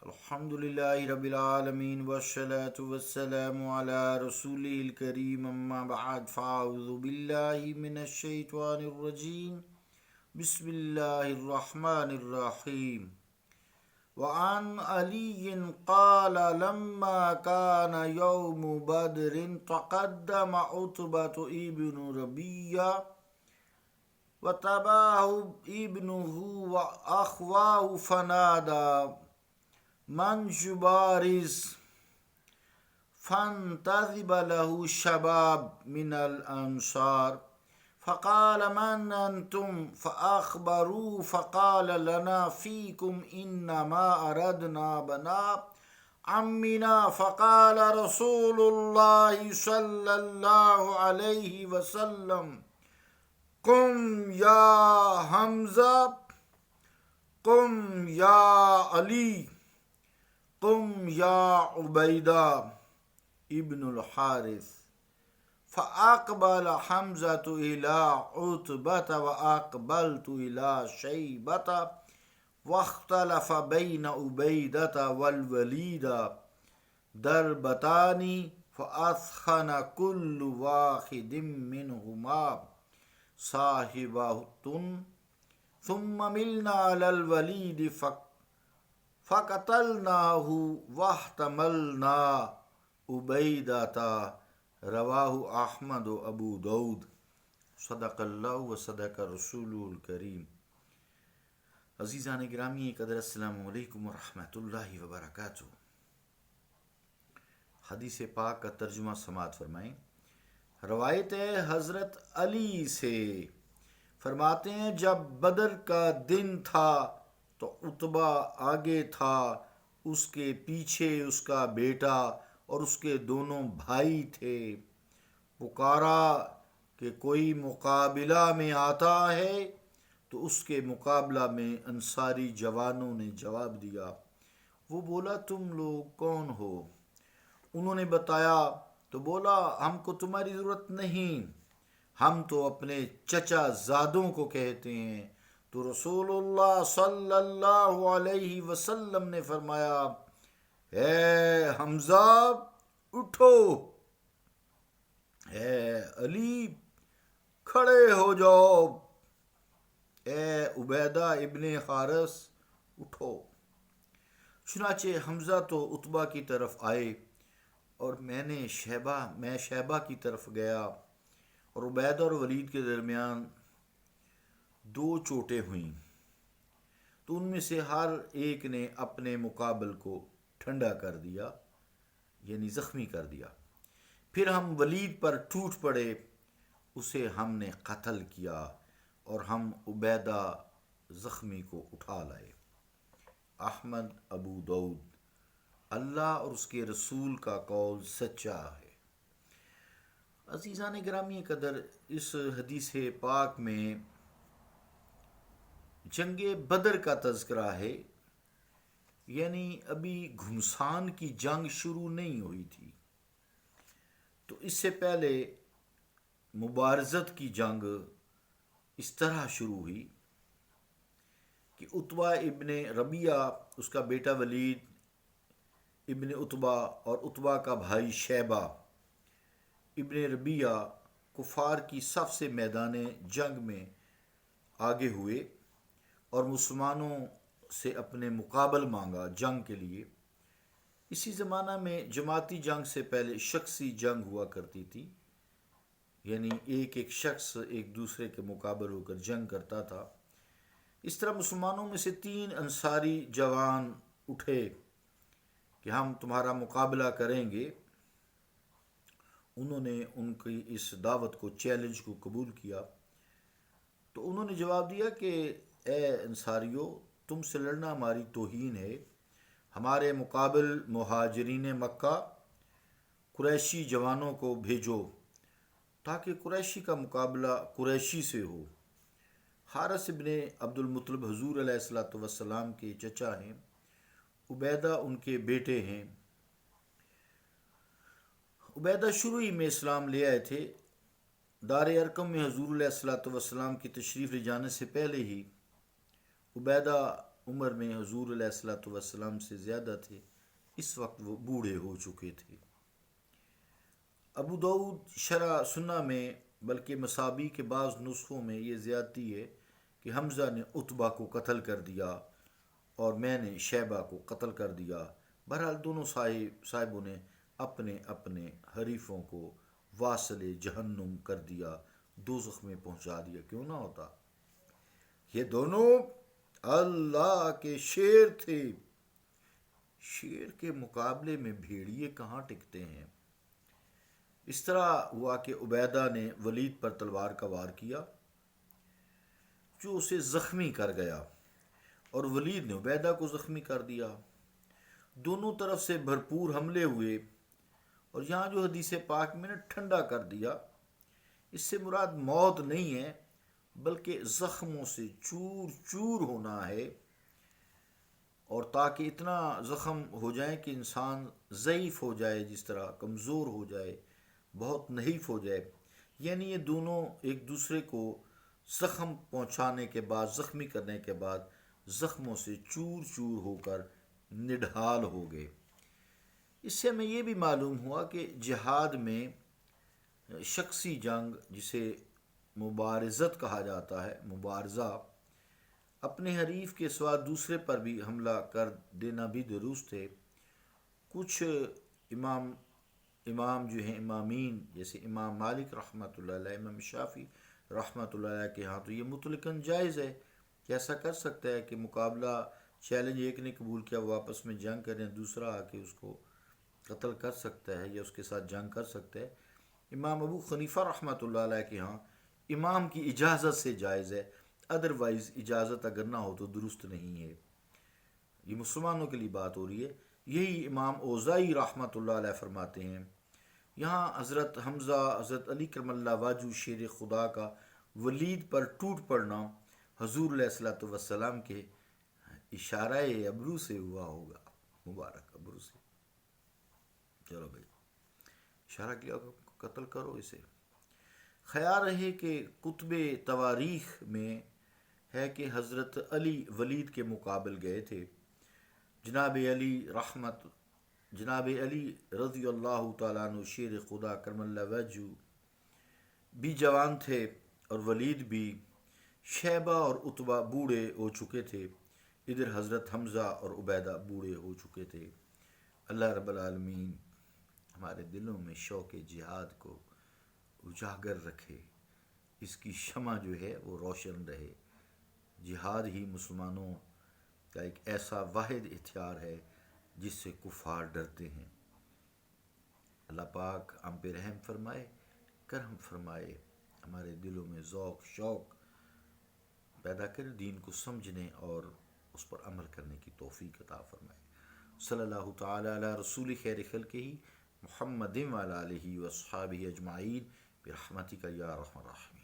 الحمد لله رب العالمين والصلاة والسلام على رسوله الكريم أما بعد فأعوذ بالله من الشيطان الرجيم بسم الله الرحمن الرحيم وعن علي قال لما كان يوم بدر تقدم عتبة ابن ربيعة وتبعه ابنه وأخواه فنادى من جبارز فانتذب له شباب من الأنصار فقال من أنتم فأخبروه فقال لنا فيكم إنما أردنا بناء عمنا فقال رسول الله صلى الله عليه وسلم قم يا حمزة قم يا علي قم يا عبيدة ابن الحارث فأقبل حمزة إلى عتبة وأقبلت إلى شيبة واختلف بين عبيدة والوليد ضربتان فأثخن كل واحد منهما صاحبه ثم ملنا على الوليد فقتلناه واحتملنا عبیدہ رواہ احمد و ابو داود صدق اللہ و صدق رسول الکریم۔ عزیزان گرامی قدر، السلام علیکم ورحمۃ اللہ وبرکاتہ۔ حدیث پاک کا ترجمہ سماعت فرمائیں۔ روایت ہے حضرت علی سے، فرماتے ہیں جب بدر کا دن تھا تو عتبہ آگے تھا، اس کے پیچھے اس کا بیٹا اور اس کے دونوں بھائی تھے۔ پکارا کہ کوئی مقابلہ میں آتا ہے تو اس کے مقابلہ میں انصاری جوانوں نے جواب دیا۔ وہ بولا تم لوگ کون ہو؟ انہوں نے بتایا تو بولا ہم کو تمہاری ضرورت نہیں، ہم تو اپنے چچا زادوں کو کہتے ہیں۔ تو رسول اللہ صلی اللہ علیہ وسلم نے فرمایا اے حمزہ اٹھو، اے علی کھڑے ہو جاؤ، اے عبیدہ ابن حارث اٹھو۔ چنانچہ حمزہ تو عتبہ کی طرف آئے اور میں شیبہ کی طرف گیا، اور عبیدہ اور ولید کے درمیان دو چوٹیں ہوئیں، تو ان میں سے ہر ایک نے اپنے مقابل کو ٹھنڈا کر دیا، یعنی زخمی کر دیا۔ پھر ہم ولید پر ٹوٹ پڑے، اسے ہم نے قتل کیا اور ہم عبیدہ زخمی کو اٹھا لائے۔ احمد ابو داود۔ اللہ اور اس کے رسول کا قول سچا ہے۔ عزیزان گرامی قدر، اس حدیث پاک میں جنگ بدر کا تذکرہ ہے، یعنی ابھی گھمسان کی جنگ شروع نہیں ہوئی تھی، تو اس سے پہلے مبارزت کی جنگ اس طرح شروع ہوئی کہ عتبہ ابن ربیعہ، اس کا بیٹا ولید ابن عتبہ اور عتبہ کا بھائی شیبہ ابن ربیعہ کفار کی صف سے میدان جنگ میں آگے ہوئے اور مسلمانوں سے اپنے مقابل مانگا جنگ کے لیے۔ اسی زمانہ میں جماعتی جنگ سے پہلے شخصی جنگ ہوا کرتی تھی، یعنی ایک ایک شخص ایک دوسرے کے مقابل ہو کر جنگ کرتا تھا۔ اس طرح مسلمانوں میں سے 3 انصاری جوان اٹھے کہ ہم تمہارا مقابلہ کریں گے۔ انہوں نے ان کی اس دعوت کو، چیلنج کو قبول کیا، تو انہوں نے جواب دیا کہ اے انصاریو، تم سے لڑنا ہماری توہین ہے، ہمارے مقابل مہاجرین مکہ قریشی جوانوں کو بھیجو تاکہ قریشی کا مقابلہ قریشی سے ہو۔ حارث ابن عبد المطلب حضور علیہ الصلوۃ والسلام کے چچا ہیں، عبیدہ ان کے بیٹے ہیں۔ عبیدہ شروع ہی میں اسلام لے آئے تھے۔ دار ارقم میں حضور علیہ الصلوۃ والسلام کی تشریف لے جانے سے پہلے ہی عبیدہ عمر میں حضور علیہ الصلوۃ والسلام سے زیادہ تھے، اس وقت وہ بوڑھے ہو چکے تھے۔ ابو داؤد شرح سنہ میں بلکہ مصابی کے بعض نسخوں میں یہ زیادتی ہے کہ حمزہ نے عتبہ کو قتل کر دیا اور میں نے شیبہ کو قتل کر دیا۔ بہرحال دونوں صاحبوں نے اپنے اپنے حریفوں کو واصل جہنم کر دیا، دوزخ میں پہنچا دیا۔ کیوں نہ ہوتا؟ یہ دونوں اللہ کے شیر تھے۔ شیر کے مقابلے میں بھیڑیے کہاں ٹکتے ہیں؟ اس طرح ہوا کہ عبیدہ نے ولید پر تلوار کا وار کیا جو اسے زخمی کر گیا، اور ولید نے عبیدہ کو زخمی کر دیا۔ دونوں طرف سے بھرپور حملے ہوئے، اور یہاں جو حدیث پاک میں نے ٹھنڈا کر دیا، اس سے مراد موت نہیں ہے بلکہ زخموں سے چور چور ہونا ہے، اور تاکہ اتنا زخم ہو جائے کہ انسان ضعیف ہو جائے، جس طرح کمزور ہو جائے، بہت نحیف ہو جائے۔ یعنی یہ دونوں ایک دوسرے کو زخم پہنچانے کے بعد، زخمی کرنے کے بعد زخموں سے چور چور ہو کر نڈھال ہو گئے۔ اس سے ہمیں یہ بھی معلوم ہوا کہ جہاد میں شخصی جنگ، جسے مبارزت کہا جاتا ہے، مبارزہ، اپنے حریف کے سوا دوسرے پر بھی حملہ کر دینا بھی درست ہے۔ کچھ امام جو ہیں امامین، جیسے امام مالک رحمۃ اللہ علیہ، امام شافعی رحمۃ اللہ علیہ کے ہاں تو یہ مطلقاً جائز ہے کہ ایسا کر سکتا ہے کہ مقابلہ چیلنج ایک نے قبول کیا، وہ آپس میں جنگ کریں، دوسرا آ کے اس کو قتل کر سکتا ہے یا اس کے ساتھ جنگ کر سکتا ہے۔ امام ابو حنیفہ رحمۃ اللہ علیہ کے ہاں امام کی اجازت سے جائز ہے، ادروائز اجازت اگر نہ ہو تو درست نہیں ہے۔ یہ مسلمانوں کے لیے بات ہو رہی ہے۔ یہی امام اوزائی رحمۃ اللہ علیہ فرماتے ہیں۔ یہاں حضرت حمزہ، حضرت علی کرم اللہ وجہ شیر خدا کا ولید پر ٹوٹ پڑنا حضور علیہ الصلوۃ والسلام کے اشارہ ابرو سے ہوا ہوگا، مبارک ابرو سے۔ چلو بھائی، اشارہ کیا، قتل کرو اسے۔ خیال رہے کہ کتب تواریخ میں ہے کہ حضرت علی ولید کے مقابل گئے تھے۔ جناب علی رضی اللہ تعالیٰ عنہ شیر خدا کرم اللہ وجہ بھی جوان تھے، اور ولید بھی۔ شیبہ اور عتبہ بوڑھے ہو چکے تھے، ادھر حضرت حمزہ اور عبیدہ بوڑھے ہو چکے تھے۔ اللہ رب العالمین ہمارے دلوں میں شوق جہاد کو اجاگر رکھے، اس کی شمع جو ہے وہ روشن رہے۔ جہاد ہی مسلمانوں کا ایک ایسا واحد ہتھیار ہے جس سے کفار ڈرتے ہیں۔ اللہ پاک ہم پہ رحم فرمائے، کرم فرمائے، ہمارے دلوں میں ذوق شوق پیدا کرے، دین کو سمجھنے اور اس پر عمل کرنے کی توفیق عطا فرمائے۔ صلی اللہ تعالی علی رسول خیر خلقہ محمد وعلی آلہ واصحابہ اجمعین برحمتک یا ارحم الراحمین۔